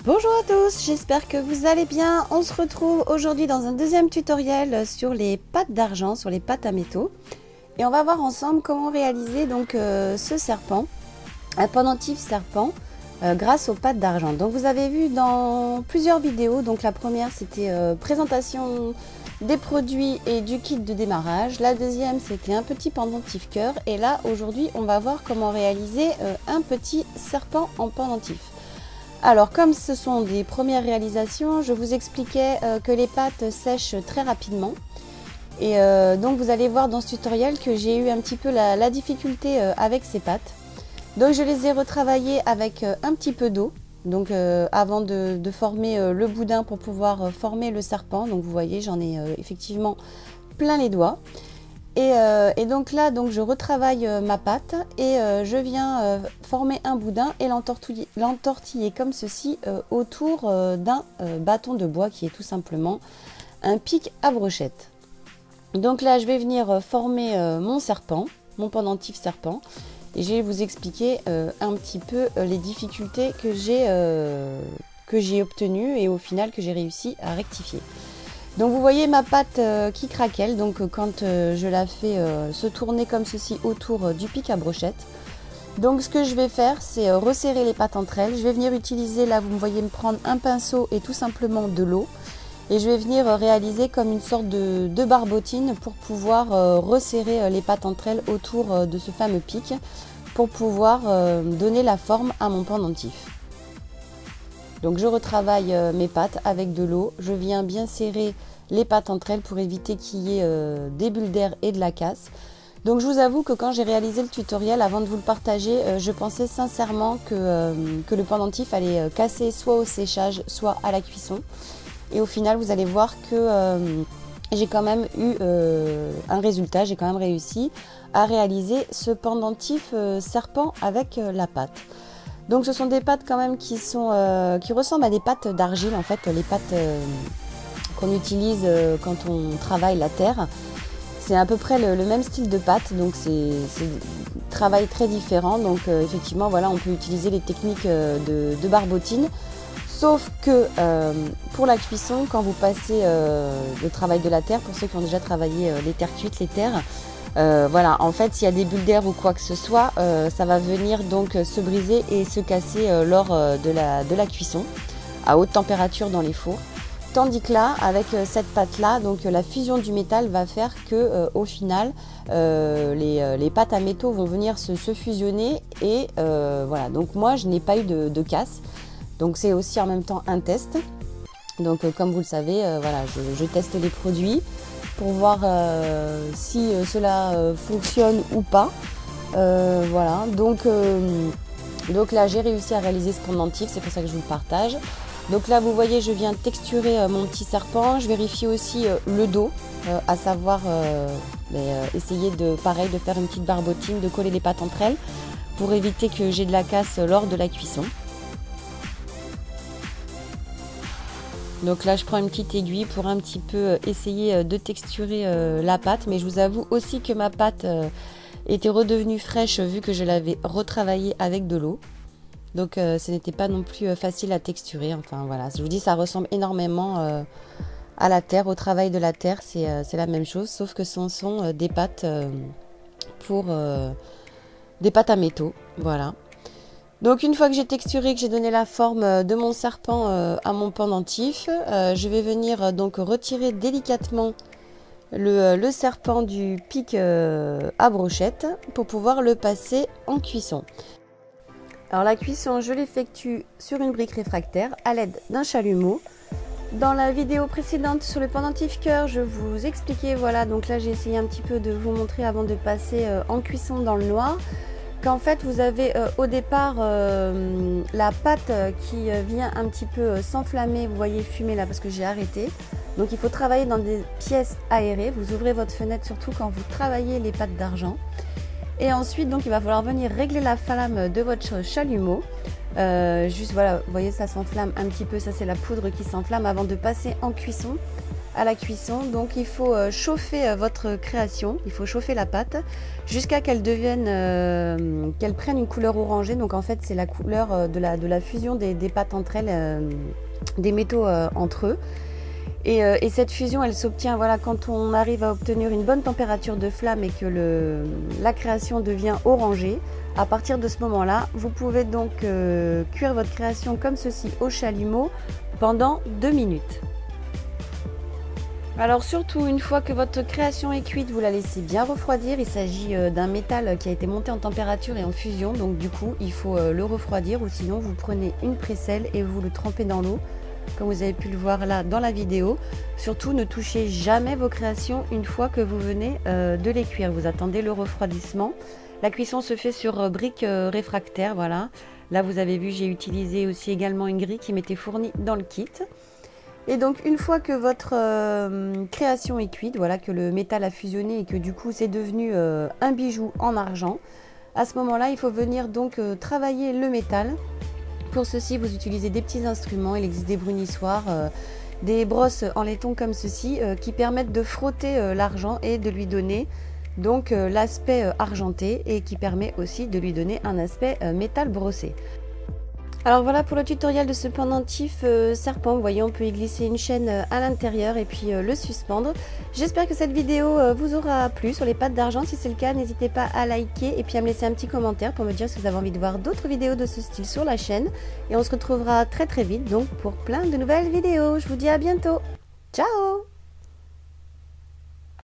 Bonjour à tous, j'espère que vous allez bien. On se retrouve aujourd'hui dans un deuxième tutoriel sur les pâtes d'argent, sur les pâtes à métaux. Et on va voir ensemble comment réaliser donc ce serpent, un pendentif serpent grâce aux pâtes d'argent. Donc vous avez vu dans plusieurs vidéos, donc la première c'était présentation des produits et du kit de démarrage. La deuxième c'était un petit pendentif cœur. Et là aujourd'hui on va voir comment réaliser un petit serpent en pendentif. Alors comme ce sont des premières réalisations, je vous expliquais que les pâtes sèchent très rapidement. Et donc vous allez voir dans ce tutoriel que j'ai eu un petit peu la difficulté avec ces pâtes. Donc je les ai retravaillées avec un petit peu d'eau. Donc avant de former le boudin pour pouvoir former le serpent. Donc vous voyez j'en ai effectivement plein les doigts. Et donc là, je retravaille ma pâte et je viens former un boudin et l'entortiller comme ceci autour d'un bâton de bois qui est tout simplement un pic à brochette. Donc là, je vais venir former mon serpent, mon pendentif serpent, et je vais vous expliquer un petit peu les difficultés que j'ai obtenues et au final que j'ai réussi à rectifier. Donc vous voyez ma pâte qui craquelle, donc quand je la fais se tourner comme ceci autour du pic à brochette. Donc ce que je vais faire, c'est resserrer les pâtes entre elles. Je vais venir utiliser, là vous me voyez me prendre un pinceau et tout simplement de l'eau. Et je vais venir réaliser comme une sorte de barbotine pour pouvoir resserrer les pâtes entre elles autour de ce fameux pic pour pouvoir donner la forme à mon pendentif. Donc je retravaille mes pâtes avec de l'eau, je viens bien serrer les pâtes entre elles pour éviter qu'il y ait des bulles d'air et de la casse. Donc je vous avoue que quand j'ai réalisé le tutoriel, avant de vous le partager, je pensais sincèrement que le pendentif allait casser soit au séchage, soit à la cuisson. Et au final, vous allez voir que j'ai quand même eu un résultat, j'ai quand même réussi à réaliser ce pendentif serpent avec la pâte. Donc ce sont des pâtes quand même qui ressemblent à des pâtes d'argile, en fait, les pâtes qu'on utilise quand on travaille la terre. C'est à peu près le même style de pâte, donc c'est un travail très différent. Donc effectivement, voilà, on peut utiliser les techniques de barbotine. Sauf que pour la cuisson, quand vous passez le travail de la terre, pour ceux qui ont déjà travaillé les terres cuites, les terres, voilà, en fait, s'il y a des bulles d'air ou quoi que ce soit, ça va venir donc se briser et se casser lors de la cuisson à haute température dans les fours. Tandis que là, avec cette pâte-là, donc la fusion du métal va faire que, au final, les pâtes à métaux vont venir se fusionner et voilà. Donc moi, je n'ai pas eu de casse. Donc c'est aussi en même temps un test. Donc comme vous le savez, voilà, je teste les produits pour voir si cela fonctionne ou pas. Voilà, donc là j'ai réussi à réaliser ce pendentif, c'est pour ça que je vous le partage. Donc là vous voyez, je viens texturer mon petit serpent. Je vérifie aussi le dos, à savoir essayer de faire une petite barbotine, de coller les pâtes entre elles pour éviter que j'ai de la casse lors de la cuisson. Donc là je prends une petite aiguille pour un petit peu essayer de texturer la pâte, mais je vous avoue aussi que ma pâte était redevenue fraîche vu que je l'avais retravaillée avec de l'eau. Donc ce n'était pas non plus facile à texturer, enfin voilà, je vous dis ça ressemble énormément à la terre, au travail de la terre, c'est la même chose, sauf que ce sont des pâtes des pâtes à métaux, voilà. Donc une fois que j'ai texturé, que j'ai donné la forme de mon serpent à mon pendentif, je vais venir donc retirer délicatement le serpent du pic à brochette pour pouvoir le passer en cuisson. Alors la cuisson, je l'effectue sur une brique réfractaire à l'aide d'un chalumeau. Dans la vidéo précédente sur le pendentif cœur, je vous expliquais, voilà, donc là j'ai essayé un petit peu de vous montrer avant de passer en cuisson dans le noir, qu'en fait vous avez au départ la pâte qui vient un petit peu s'enflammer, vous voyez fumer là parce que j'ai arrêté. Donc il faut travailler dans des pièces aérées, vous ouvrez votre fenêtre surtout quand vous travaillez les pâtes d'argent. Et ensuite donc il va falloir venir régler la flamme de votre chalumeau. Juste voilà, vous voyez ça s'enflamme un petit peu, ça c'est la poudre qui s'enflamme avant de passer en cuisson. à la cuisson. Donc il faut chauffer votre création, il faut chauffer la pâte jusqu'à qu'elle devienne, qu'elle prenne une couleur orangée. Donc en fait c'est la couleur de la fusion des pâtes entre elles, des métaux entre eux. Et cette fusion, elle s'obtient voilà, quand on arrive à obtenir une bonne température de flamme et que la création devient orangée. À partir de ce moment-là, vous pouvez donc cuire votre création comme ceci au chalumeau pendant 2 minutes. Alors surtout, une fois que votre création est cuite, vous la laissez bien refroidir. Il s'agit d'un métal qui a été monté en température et en fusion, donc du coup, il faut le refroidir ou sinon vous prenez une presselle et vous le trempez dans l'eau. Comme vous avez pu le voir là dans la vidéo. Surtout ne touchez jamais vos créations une fois que vous venez de les cuire. Vous attendez le refroidissement. La cuisson se fait sur briques réfractaires, voilà. Là vous avez vu, j'ai utilisé aussi également une grille qui m'était fournie dans le kit. Et donc une fois que votre création est cuite, voilà, que le métal a fusionné et que du coup c'est devenu un bijou en argent, à ce moment-là il faut venir donc travailler le métal. Pour ceci, vous utilisez des petits instruments, il existe des brunissoirs, des brosses en laiton comme ceci qui permettent de frotter l'argent et de lui donner donc l'aspect argenté et qui permet aussi de lui donner un aspect métal brossé. Alors voilà pour le tutoriel de ce pendentif serpent. Vous voyez, on peut y glisser une chaîne à l'intérieur et puis le suspendre. J'espère que cette vidéo vous aura plu sur les pattes d'argent. Si c'est le cas, n'hésitez pas à liker et puis à me laisser un petit commentaire pour me dire si vous avez envie de voir d'autres vidéos de ce style sur la chaîne. Et on se retrouvera très vite donc pour plein de nouvelles vidéos. Je vous dis à bientôt. Ciao!